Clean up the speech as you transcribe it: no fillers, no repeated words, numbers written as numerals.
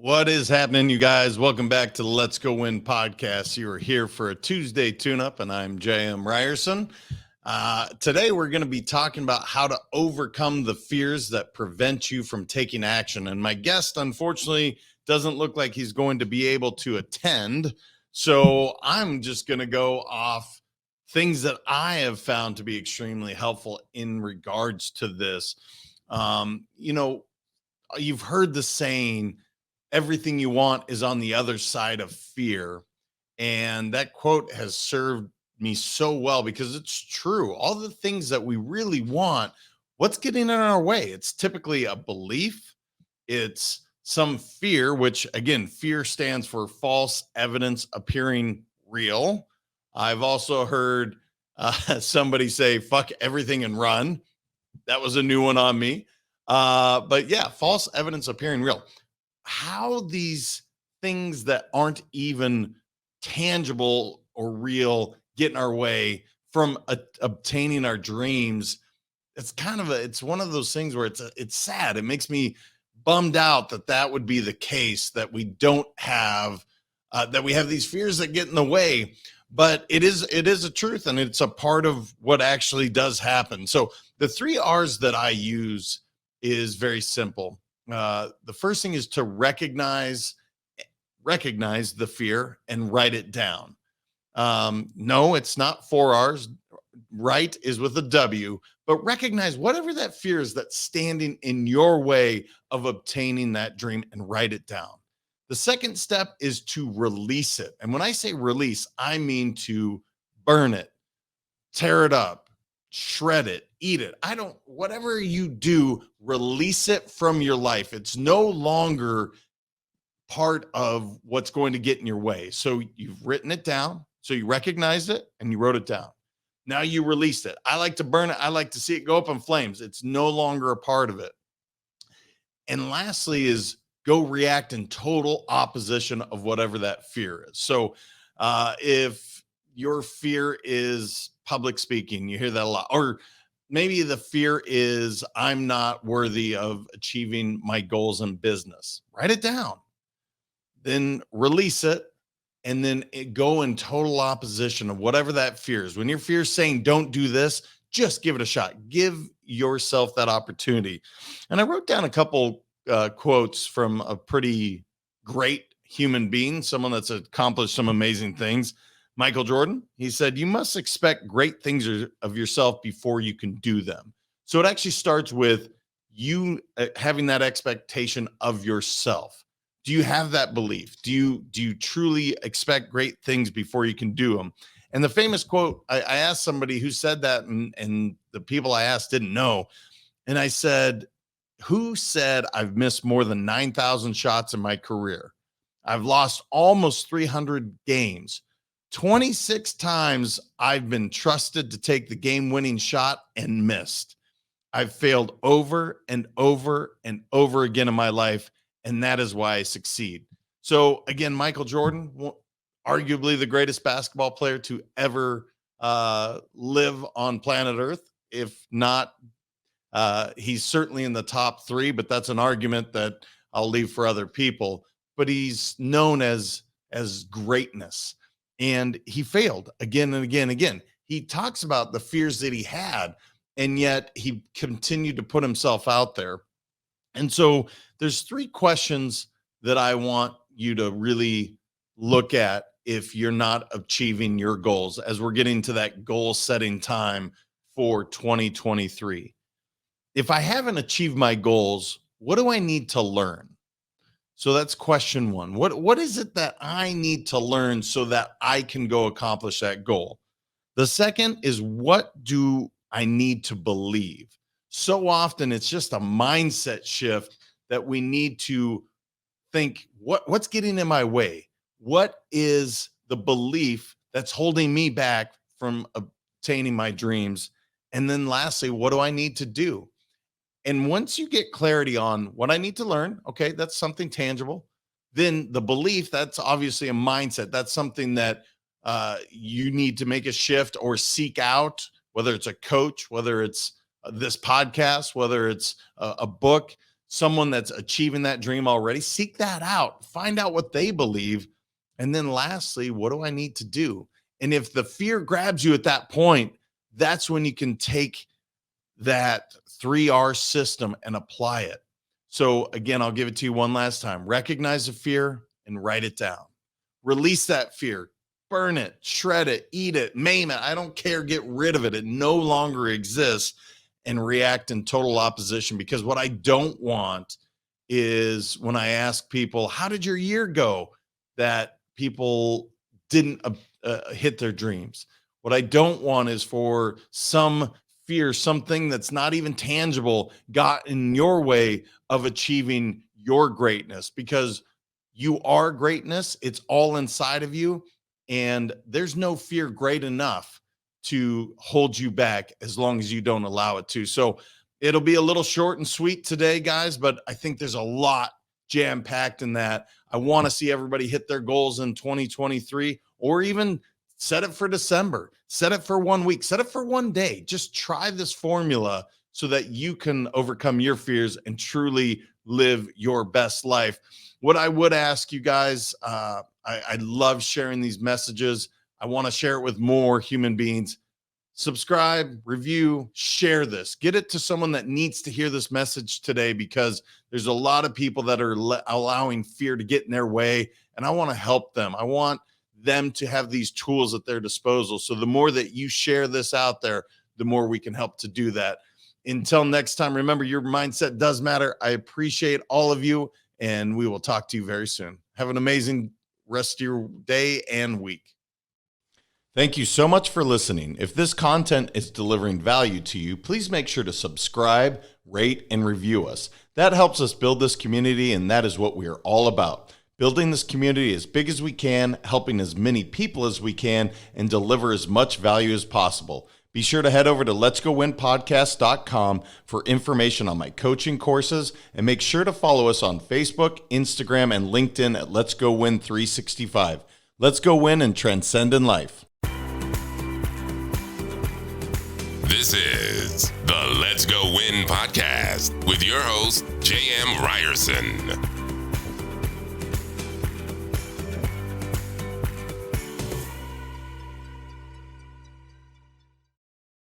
What is happening, you guys? Welcome back to the Let's Go Win podcast. You are here for a Tuesday tune-up, and I'm J.M. Ryerson. Today, we're going to be talking about how to overcome the fears that prevent you from taking action. And my guest, unfortunately, doesn't look like he's going to be able to attend. So I'm just going to go off things that I have found to be extremely helpful in regards to this. You've heard the saying, everything you want is on the other side of fear. And that quote has served me so well because it's true. All the things that we really want, what's getting in our way? It's typically a belief, it's some fear, which again, fear stands for false evidence appearing real. I've also heard somebody say, fuck everything and run. That was a new one on me. But yeah, false evidence appearing real. How these things that aren't even tangible or real get in our way from obtaining our dreams. It's one of those things where it's sad. It makes me bummed out that would be the case, that we don't have that we have these fears that get in the way. But it is a truth, and it's a part of what actually does happen. So the 3 R's that I use is very simple. The first thing is to recognize the fear and write it down. No, it's not 4 R's. Right is with a W, but recognize whatever that fear is that's standing in your way of obtaining that dream and write it down. The second step is to release it. And when I say release, I mean to burn it, tear it up, shred it, eat it. Whatever you do, release it from your life. It's no longer part of what's going to get in your way. So you've written it down. So you recognized it and you wrote it down. Now you released it. I like to burn it. I like to see it go up in flames. It's no longer a part of it. And lastly is go react in total opposition of whatever that fear is. So if your fear is public speaking, you hear that a lot, or maybe the fear is I'm not worthy of achieving my goals in business. Write it down, then release it, and then go in total opposition of whatever that fear is. When your fear is saying don't do this, just give it a shot. Give yourself that opportunity. And I wrote down a couple quotes from a pretty great human being, someone that's accomplished some amazing things. Michael Jordan, he said, you must expect great things of yourself before you can do them. So it actually starts with you having that expectation of yourself. Do you have that belief? Do you truly expect great things before you can do them? And the famous quote, I asked somebody who said that, and the people I asked didn't know. And I said, who said I've missed more than 9,000 shots in my career? I've lost almost 300 games. 26 times I've been trusted to take the game-winning shot and missed. I've failed over and over and over again in my life, and that is why I succeed. So again, Michael Jordan, arguably the greatest basketball player to ever live on planet Earth. If not, he's certainly in the top 3, but that's an argument that I'll leave for other people. But he's known as greatness, and he failed again and again and again. He talks about the fears that he had, and yet he continued to put himself out there. And so there's 3 questions that I want you to really look at if you're not achieving your goals as we're getting to that goal setting time for 2023. If I haven't achieved my goals, what do I need to learn? So that's question 1. What is it that I need to learn so that I can go accomplish that goal? The second is, what do I need to believe? So often it's just a mindset shift that we need to think, what's getting in my way? What is the belief that's holding me back from obtaining my dreams? And then lastly, what do I need to do? And once you get clarity on what I need to learn, okay, that's something tangible. Then the belief, that's obviously a mindset. That's something that you need to make a shift or seek out, whether it's a coach, whether it's this podcast, whether it's a book, someone that's achieving that dream already, seek that out, find out what they believe. And then lastly, what do I need to do? And if the fear grabs you at that point, that's when you can take that 3R system and apply it. So again, I'll give it to you one last time. Recognize the fear and write it down. Release that fear, burn it, shred it, eat it, maim it. I don't care. Get rid of it. It no longer exists, and react in total opposition. Because what I don't want is when I ask people, how did your year go? That people didn't hit their dreams. What I don't want is for some fear, something that's not even tangible, got in your way of achieving your greatness, because you are greatness. It's all inside of you. And there's no fear great enough to hold you back as long as you don't allow it to. So it'll be a little short and sweet today, guys, but I think there's a lot jam packed in that. I want to see everybody hit their goals in 2023, or even set it for December, set it for 1 week, set it for 1 day. Just try this formula so that you can overcome your fears and truly live your best life. What I would ask you guys, I love sharing these messages. I want to share it with more human beings. Subscribe, review, share this. Get it to someone that needs to hear this message today, because there's a lot of people that are allowing fear to get in their way, and I want to help them. I want them to have these tools at their disposal. So the more that you share this out there, the more we can help to do that. Until next time, remember, your mindset does matter. I appreciate all of you, and we will talk to you very soon. Have an amazing rest of your day and week. Thank you so much for listening. If this content is delivering value to you, please make sure to subscribe, rate, and review us. That helps us build this community, and that is what we are all about. Building this community as big as we can, helping as many people as we can, and deliver as much value as possible. Be sure to head over to letsgowinpodcast.com for information on my coaching courses, and make sure to follow us on Facebook, Instagram, and LinkedIn at Let's Go Win 365. Let's go win and transcend in life. This is the Let's Go Win podcast with your host, J.M. Ryerson.